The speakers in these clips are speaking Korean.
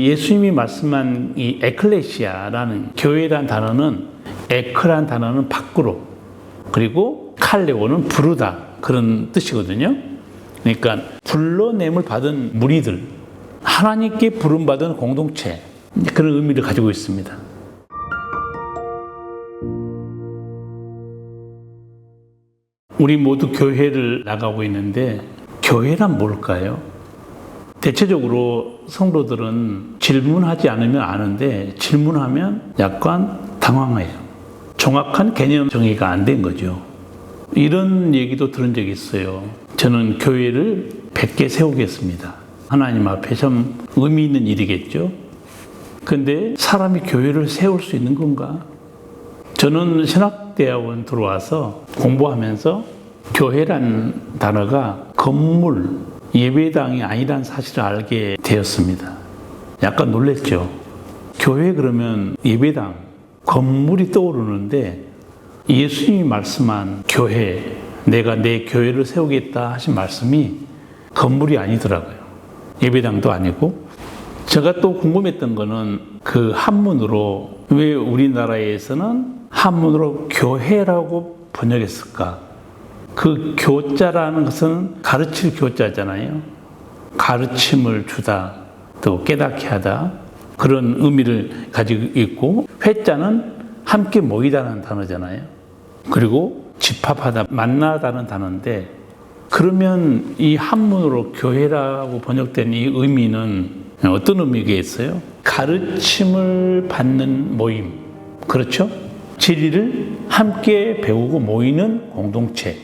예수님이 말씀한 이 에클레시아라는 교회란 단어는 에크란 단어는 밖으로, 그리고 칼레오는 부르다, 그런 뜻이거든요. 그러니까 불러냄을 받은 무리들, 하나님께 부름받은 공동체, 그런 의미를 가지고 있습니다. 우리 모두 교회를 나가고 있는데 교회란 뭘까요? 대체적으로 성도들은 질문하지 않으면 아는데 질문하면 약간 당황해요. 정확한 개념 정의가 안 된 거죠. 이런 얘기도 들은 적이 있어요. 저는 교회를 100개 세우겠습니다. 하나님 앞에 참 의미 있는 일이겠죠. 근데 사람이 교회를 세울 수 있는 건가? 저는 신학대학원 들어와서 공부하면서 교회란 단어가 건물, 예배당이 아니란 사실을 알게 되었습니다. 약간 놀랬죠. 교회 그러면 예배당, 건물이 떠오르는데 예수님이 말씀한 교회, 내가 내 교회를 세우겠다 하신 말씀이 건물이 아니더라고요. 예배당도 아니고. 제가 또 궁금했던 거는 그 한문으로 왜 우리나라에서는 한문으로 교회라고 번역했을까? 그 교자라는 것은 가르칠 교자잖아요. 가르침을 주다, 또 깨닫게 하다, 그런 의미를 가지고 있고, 회자는 함께 모이다는 단어잖아요. 그리고 집합하다, 만나다는 단어인데, 그러면 이 한문으로 교회라고 번역된 이 의미는 어떤 의미겠어요? 가르침을 받는 모임, 그렇죠? 진리를 함께 배우고 모이는 공동체,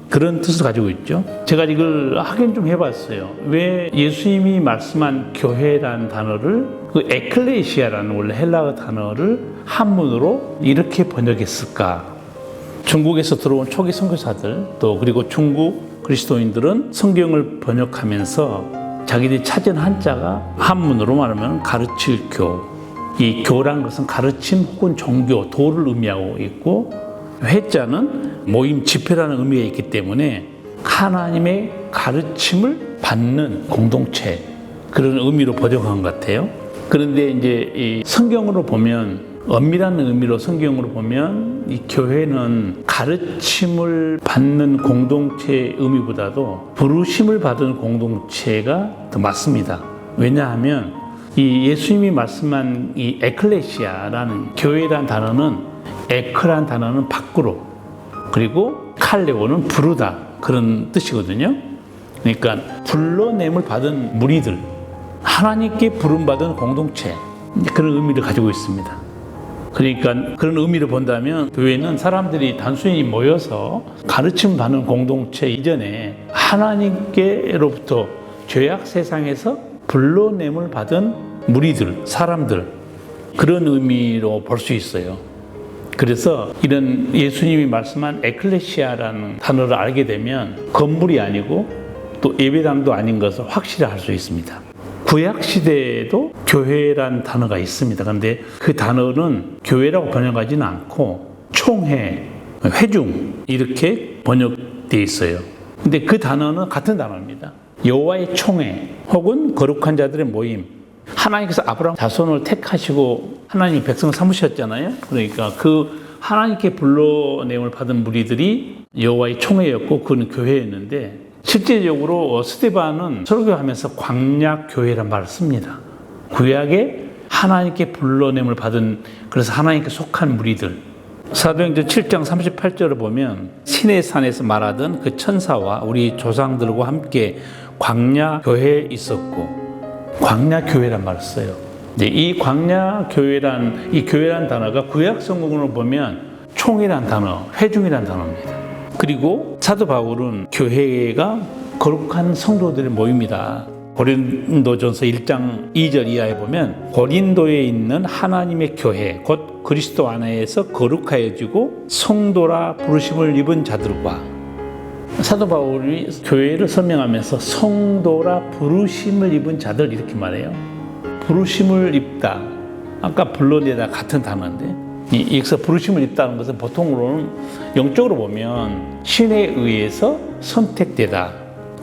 그런 뜻을 가지고 있죠. 제가 이걸 확인 좀 해봤어요. 왜 예수님이 말씀한 교회라는 단어를, 그 에클레시아라는 원래 헬라어 단어를 한문으로 이렇게 번역했을까? 중국에서 들어온 초기 선교사들, 또 그리고 중국 그리스도인들은 성경을 번역하면서 자기들이 찾은 한자가 한문으로 말하면 가르칠 교, 이 교라는 것은 가르침 혹은 종교, 도를 의미하고 있고, 회자는 모임, 집회라는 의미가 있기 때문에 하나님의 가르침을 받는 공동체, 그런 의미로 번역한 것 같아요. 그런데 이제 이 성경으로 보면, 엄밀한 의미로 성경으로 보면 이 교회는 가르침을 받는 공동체의 의미보다도 부르심을 받은 공동체가 더 맞습니다. 왜냐하면 이 예수님이 말씀한 이 에클레시아라는 교회란 단어는, 에크란 단어는 밖으로, 그리고 칼레오는 부르다, 그런 뜻이거든요. 그러니까 불러냄을 받은 무리들, 하나님께 부름받은 공동체, 그런 의미를 가지고 있습니다. 그러니까 그런 의미를 본다면 교회는 사람들이 단순히 모여서 가르침 받는 공동체 이전에 하나님께로부터 죄악 세상에서 불러냄을 받은 무리들, 사람들, 그런 의미로 볼 수 있어요. 그래서 이런 예수님이 말씀한 에클레시아라는 단어를 알게 되면 건물이 아니고 또 예배당도 아닌 것을 확실히 알 수 있습니다. 구약 시대에도 교회란 단어가 있습니다. 그런데 그 단어는 교회라고 번역하지는 않고 총회, 회중, 이렇게 번역되어 있어요. 근데 그 단어는 같은 단어입니다. 여호와의 총회 혹은 거룩한 자들의 모임. 하나님께서 아브라함 자손을 택하시고 하나님 백성 삼으셨잖아요. 그러니까 그 하나님께 불러냄을 받은 무리들이 여호와의 총회였고, 그는 교회였는데, 실제적으로 스데반은 설교하면서 광야교회란 말을 씁니다. 구약에 하나님께 불러냄을 받은, 그래서 하나님께 속한 무리들. 사도행전 7장 38절을 보면 시내 산에서 말하던 그 천사와 우리 조상들과 함께 광야교회에 있었고, 광야교회란 말을 써요. 이 광야교회란, 이 교회란 단어가 구약 성경으로 보면 총이란 단어, 회중이란 단어입니다. 그리고 사도 바울은 교회가 거룩한 성도들의 모임이다. 고린도전서 1장 2절 이하에 보면 고린도에 있는 하나님의 교회, 곧 그리스도 안에서 거룩하여지고 성도라 부르심을 입은 자들과, 사도 바울이 교회를 설명하면서 성도라 부르심을 입은 자들, 이렇게 말해요. 부르심을 입다, 아까 불러내다 같은 단어인데, 여기서 부르심을 입다는 것은 보통으로는 영적으로 보면 신에 의해서 선택되다,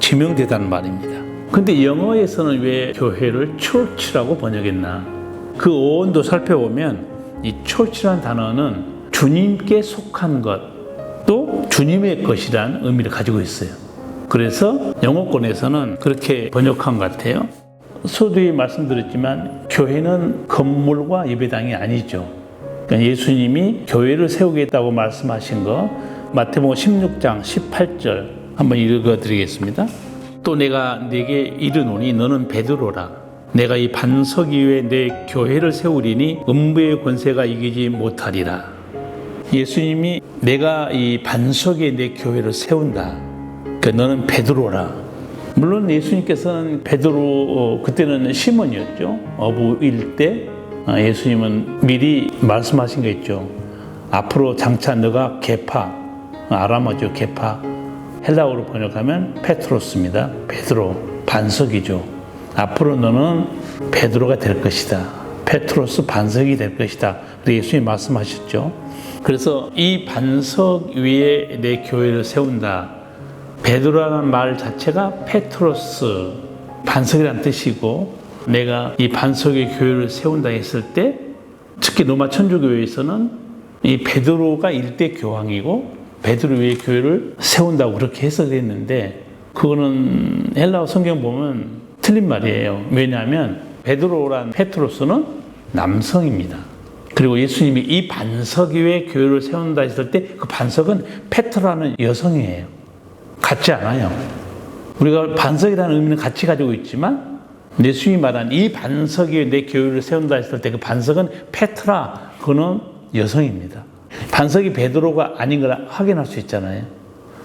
지명되다는 말입니다. 근데 영어에서는 왜 교회를 church라고 번역했나? 그 어원도 살펴보면 이 church라는 단어는 주님께 속한 것, 또 주님의 것이란 의미를 가지고 있어요. 그래서 영어권에서는 그렇게 번역한 것 같아요. 서두에 말씀드렸지만 교회는 건물과 예배당이 아니죠. 그러니까 예수님이 교회를 세우겠다고 말씀하신 거 마태복음 16장 18절 한번 읽어드리겠습니다. 또 내가 네게 이르노니 너는 베드로라. 내가 이 반석 위에 내 교회를 세우리니 음부의 권세가 이기지 못하리라. 예수님이 내가 이 반석 위에 내 교회를 세운다. 그러니까 너는 베드로라. 물론 예수님께서는 베드로 그때는 시몬이었죠. 어부일 때 예수님은 미리 말씀하신 게 있죠. 앞으로 장차 너가 게파, 아람어죠. 게파. 헬라어로 번역하면 페트로스입니다. 베드로, 반석이죠. 앞으로 너는 베드로가 될 것이다. 페트로스 반석이 될 것이다. 예수님이 말씀하셨죠. 그래서 이 반석 위에 내 교회를 세운다. 베드로라는 말 자체가 페트로스, 반석이라는 뜻이고, 내가 이 반석 위에 교회를 세운다 했을 때, 특히 로마 천주교회에서는 이 베드로가 일대 교황이고 베드로 위에 교회를 세운다고 그렇게 해석했는데, 그거는 헬라어 성경 보면 틀린 말이에요. 왜냐하면 베드로란 페트로스는 남성입니다. 그리고 예수님이 이 반석 위에 교회를 세운다 했을 때 그 반석은 페트라는 여성이에요. 같지 않아요. 우리가 반석이라는 의미는 같이 가지고 있지만 예수님이 말한 이 반석 위에 내 교회를 세운다 했을 때 그 반석은 페트라, 그는 여성입니다. 반석이 베드로가 아닌 걸 확인할 수 있잖아요.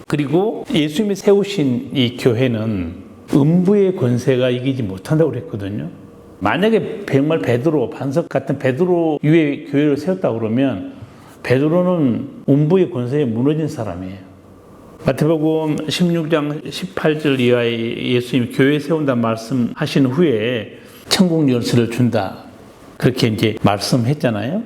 그리고 예수님이 세우신 이 교회는 음부의 권세가 이기지 못한다고 그랬거든요. 만약에 정말 베드로, 반석 같은 베드로 위에 교회를 세웠다고 그러면 베드로는 음부의 권세에 무너진 사람이에요. 마태복음 16장 18절 이하에 예수님이 교회 세운다 말씀하신 후에 천국 열쇠를 준다. 그렇게 이제 말씀했잖아요.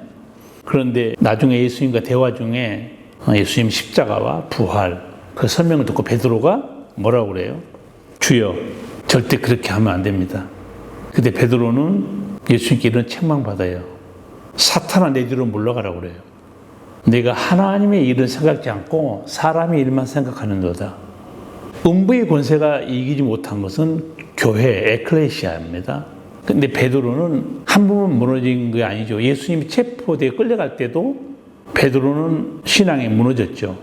그런데 나중에 예수님과 대화 중에 예수님 십자가와 부활 그 설명을 듣고 베드로가 뭐라고 그래요? 주여, 절대 그렇게 하면 안 됩니다. 근데 베드로는 예수님께 이런 책망받아요. 사탄아, 내 뒤로 물러가라고 그래요. 내가 하나님의 일을 생각지 않고 사람의 일만 생각하는도다. 음부의 권세가 이기지 못한 것은 교회, 에클레시아입니다. 근데 베드로는 한 번만 무너진 게 아니죠. 예수님이 체포되어 끌려갈 때도 베드로는 신앙에 무너졌죠.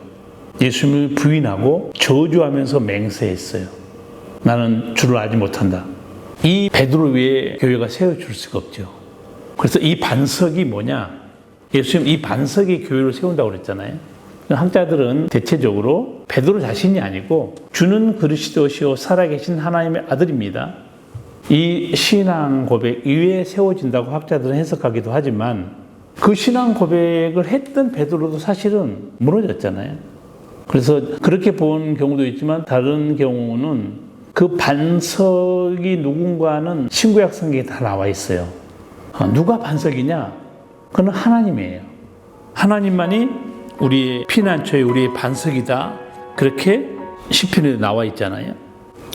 예수님을 부인하고 저주하면서 맹세했어요. 나는 주를 알지 못한다. 이 베드로 위에 교회가 세워줄 수가 없죠. 그래서 이 반석이 뭐냐? 예수님 이 반석이 교회를 세운다고 그랬잖아요. 학자들은 대체적으로 베드로 자신이 아니고 주는 그리스도시요 살아계신 하나님의 아들입니다. 이 신앙 고백 위에 세워진다고 학자들은 해석하기도 하지만 그 신앙 고백을 했던 베드로도 사실은 무너졌잖아요. 그래서 그렇게 본 경우도 있지만 다른 경우는 그 반석이 누군가는 신구약 성경에 다 나와 있어요. 누가 반석이냐? 그건 하나님이에요. 하나님만이 우리의 피난처에 우리의 반석이다. 그렇게 시편에 나와 있잖아요.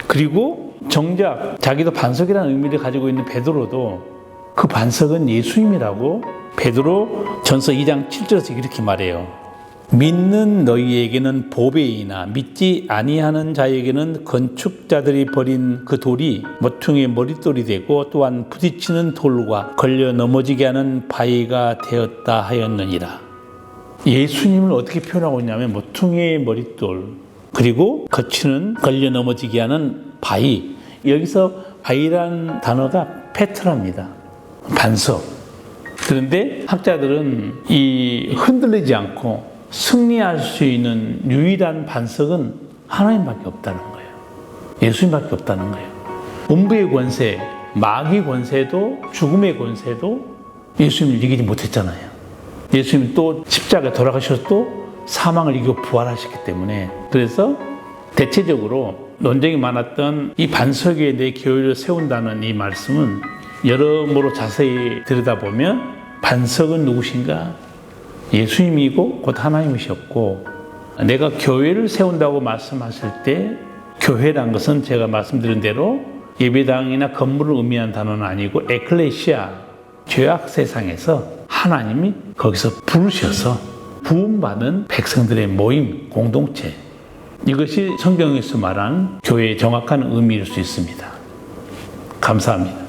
그리고 정작 자기도 반석이라는 의미를 가지고 있는 베드로도 그 반석은 예수님이라고 베드로 전서 2장 7절에서 이렇게 말해요. 믿는 너희에게는 보배이나 믿지 아니하는 자에게는 건축자들이 버린 그 돌이 모퉁이의 머릿돌이 되고 또한 부딪히는 돌과 걸려 넘어지게 하는 바위가 되었다 하였느니라. 예수님을 어떻게 표현하고 있냐면 모퉁이의 머릿돌 그리고 걸려 넘어지게 하는 바위. 여기서 바위란 단어가 페트라입니다. 반석. 그런데 학자들은 이 흔들리지 않고 승리할 수 있는 유일한 반석은 하나님밖에 없다는 거예요. 예수님밖에 없다는 거예요. 음부의 권세, 마귀 권세도 죽음의 권세도 예수님을 이기지 못했잖아요. 예수님이 또 십자가에 돌아가셔서 또 사망을 이기고 부활하셨기 때문에 그래서 대체적으로 논쟁이 많았던 이 반석 위에 내 교회를 세운다는 이 말씀은 여러모로 자세히 들여다보면 반석은 누구신가? 예수님이고 곧 하나님이셨고 내가 교회를 세운다고 말씀하실 때 교회란 것은 제가 말씀드린 대로 예배당이나 건물을 의미하는 단어는 아니고 에클레시아, 죄악 세상에서 하나님이 거기서 부르셔서 부음받은 백성들의 모임, 공동체, 이것이 성경에서 말하는 교회의 정확한 의미일 수 있습니다. 감사합니다.